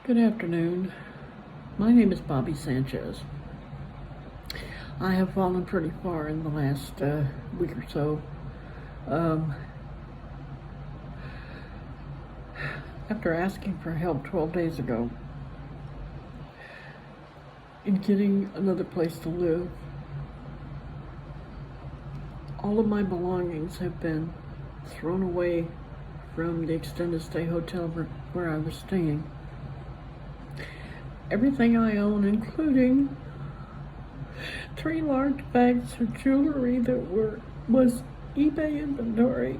Good afternoon. My name is Bobby Sanchez. I have fallen pretty far in the last week or so. After asking for help 12 days ago in getting another place to live, all of my belongings have been thrown away from the extended stay hotel where I was staying. Everything I own, including 3 large bags of jewelry that was eBay inventory,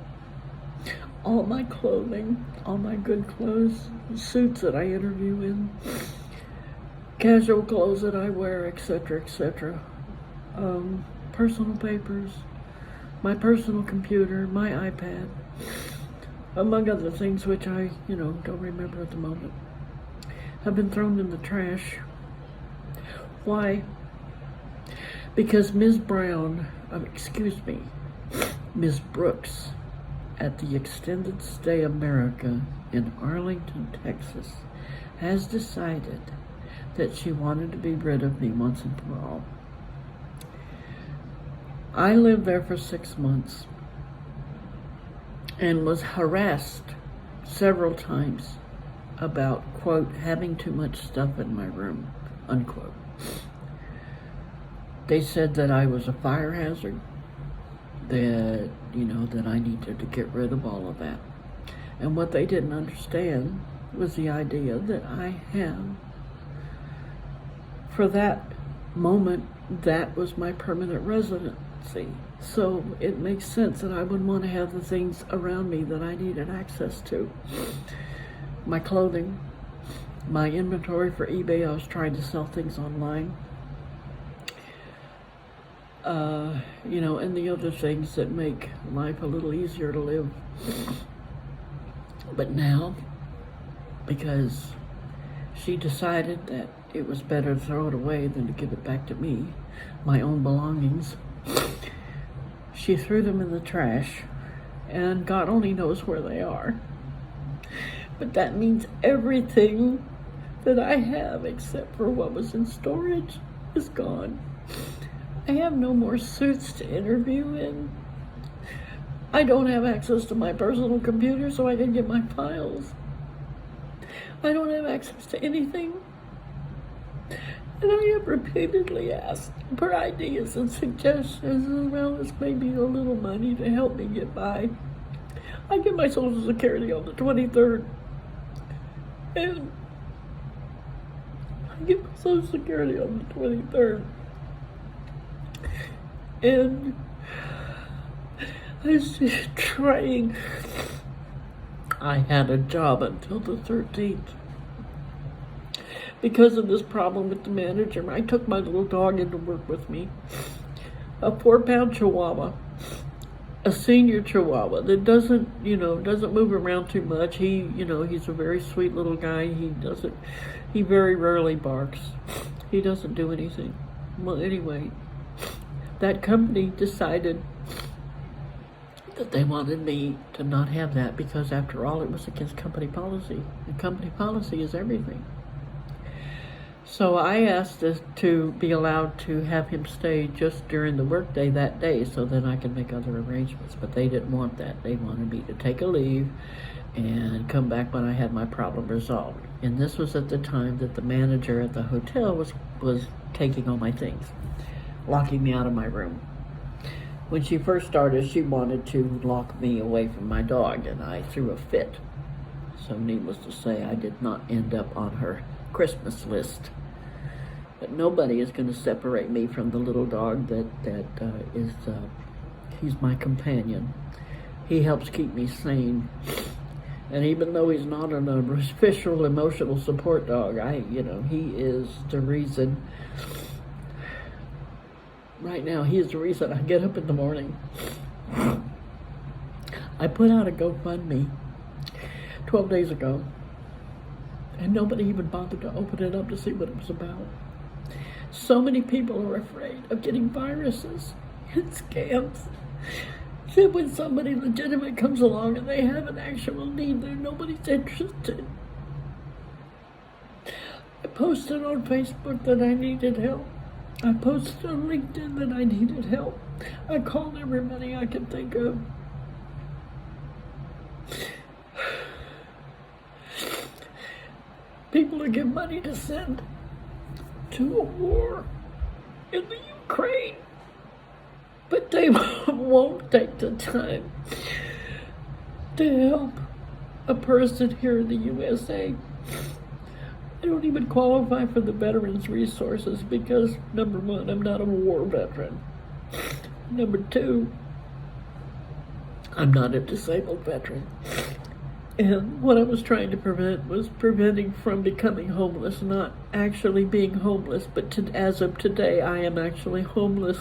all my clothing, all my good clothes, suits that I interview in, casual clothes that I wear, etc., etc., personal papers, my personal computer, my iPad, among other things which I, don't remember at the moment, have been thrown in the trash. Why? Because Ms. Brooks at the Extended Stay America in Arlington, Texas, has decided that she wanted to be rid of me once and for all. I lived there for 6 months and was harassed several times about, quote, having too much stuff in my room, unquote. They said that I was a fire hazard, that, that I needed to get rid of all of that. And what they didn't understand was the idea that I have, for that moment, that was my permanent residency. So it makes sense that I would want to have the things around me that I needed access to. My clothing, my inventory for eBay. I was trying to sell things online. And the other things that make life a little easier to live. But now, because she decided that it was better to throw it away than to give it back to me, my own belongings, she threw them in the trash, and God only knows where they are. But that means everything that I have, except for what was in storage, is gone. I have no more suits to interview in. I don't have access to my personal computer so I can get my files. I don't have access to anything. And I have repeatedly asked for ideas and suggestions, as well as maybe a little money to help me get by. I get my Social Security on the 23rd. And I get my Social Security on the 23rd. And I was just trying. I had a job until the 13th. Because of this problem with the manager, I took my little dog in to work with me. A 4-pound Chihuahua. A senior Chihuahua that doesn't move around too much. He's a very sweet little guy. He very rarely barks. He doesn't do anything. Well, anyway, that company decided that they wanted me to not have that because, after all, it was against company policy. And company policy is everything. So I asked to be allowed to have him stay just during the workday that day so then I could make other arrangements. But they didn't want that. They wanted me to take a leave and come back when I had my problem resolved. And this was at the time that the manager at the hotel was taking all my things, locking me out of my room. When she first started, she wanted to lock me away from my dog, and I threw a fit. So needless to say, I did not end up on her Christmas list. But nobody is going to separate me from the little dog he's my companion. He helps keep me sane. And even though he's not an official emotional support dog, he is the reason. Right now, he is the reason I get up in the morning. I put out a GoFundMe 12 days ago, and nobody even bothered to open it up to see what it was about. So many people are afraid of getting viruses and scams that when somebody legitimate comes along and they have an actual need, nobody's interested. I posted on Facebook that I needed help. I posted on LinkedIn that I needed help. I called everybody I could think of. People who give money to send to a war in the Ukraine, but they won't take the time to help a person here in the USA. I don't even qualify for the Veterans Resources because, number one, I'm not a war veteran. Number two, I'm not a disabled veteran. And what I was trying to prevent was preventing from becoming homeless, not actually being homeless, but as of today, I am actually homeless.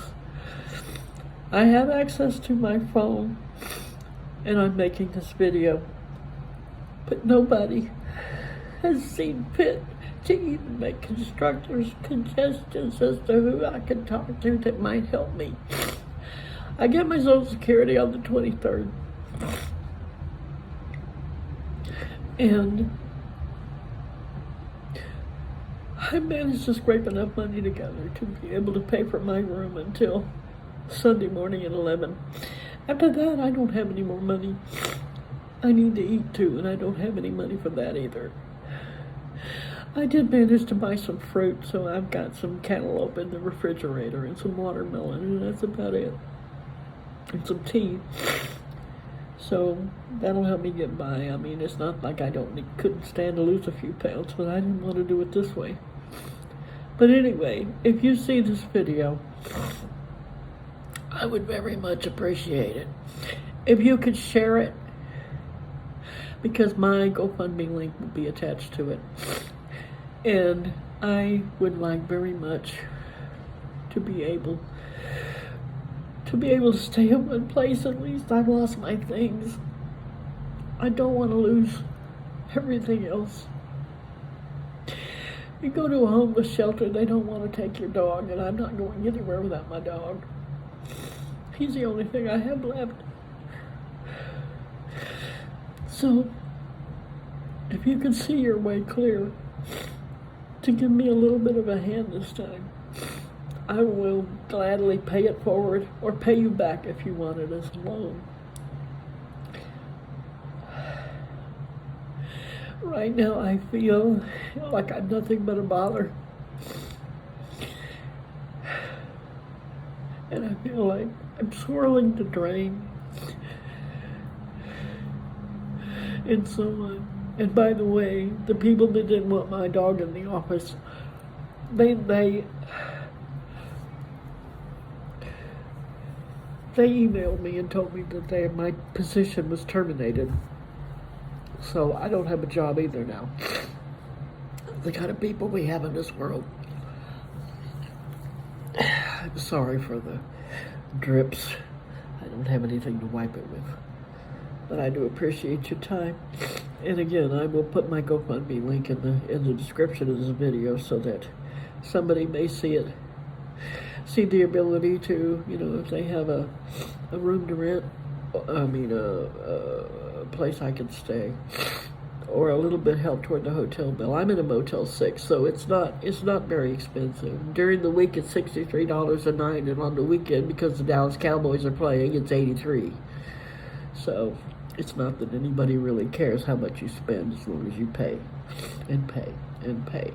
I have access to my phone, and I'm making this video, but nobody has seen fit to even make constructors suggestions as to who I can talk to that might help me. I get my Social Security on the 23rd. And I managed to scrape enough money together to be able to pay for my room until Sunday morning at 11. After that, I don't have any more money. I need to eat too, and I don't have any money for that either. I did manage to buy some fruit, so I've got some cantaloupe in the refrigerator and some watermelon, and that's about it. And some tea. So that'll help me get by. I mean, it's not like I couldn't stand to lose a few pounds, but I didn't want to do it this way. But anyway, if you see this video, I would very much appreciate it if you could share it, because my GoFundMe link will be attached to it. And I would like very much to be able to stay in one place. At least I've lost my things. I don't want to lose everything else. You go to a homeless shelter, they don't want to take your dog, and I'm not going anywhere without my dog. He's the only thing I have left. So, if you can see your way clear to give me a little bit of a hand this time, I will gladly pay it forward or pay you back if you want it as a loan. Right now I feel like I'm nothing but a bother. And I feel like I'm swirling the drain. And so on. And by the way, the people that didn't want my dog in the office, they emailed me and told me that my position was terminated. So I don't have a job either now. The kind of people we have in this world. I'm sorry for the drips. I don't have anything to wipe it with. But I do appreciate your time. And again, I will put my GoFundMe link in the description of this video so that somebody may see it. See the ability to, if they have a room to rent, a place I can stay, or a little bit help toward the hotel bill. I'm in a Motel 6, so it's not very expensive. During the week, it's $63 a night, and on the weekend, because the Dallas Cowboys are playing, it's $83. So it's not that anybody really cares how much you spend as long as you pay and pay and pay.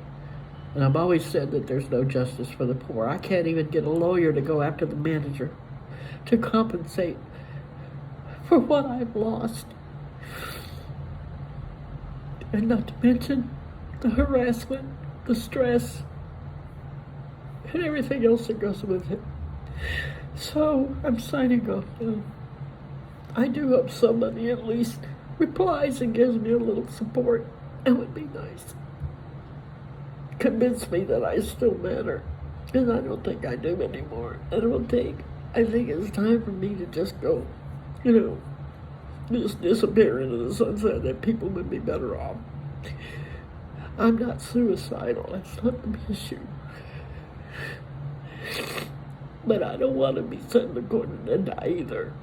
And I've always said that there's no justice for the poor. I can't even get a lawyer to go after the manager to compensate for what I've lost. And not to mention the harassment, the stress, and everything else that goes with it. So I'm signing off now. I do hope somebody at least replies and gives me a little support. That would be nice. Convince me that I still matter. And I don't think I do anymore. I think it's time for me to just go, just disappear into the sunset, that people would be better off. I'm not suicidal. That's not the issue. But I don't want to be sent to court and die either.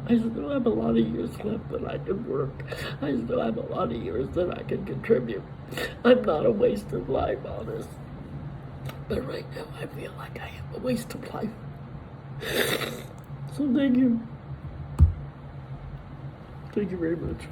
I still have a lot of years left that I can work. I still have a lot of years that I can contribute. I'm not a wasted life, honest. But right now I feel like I am a waste of life. So thank you. Thank you very much.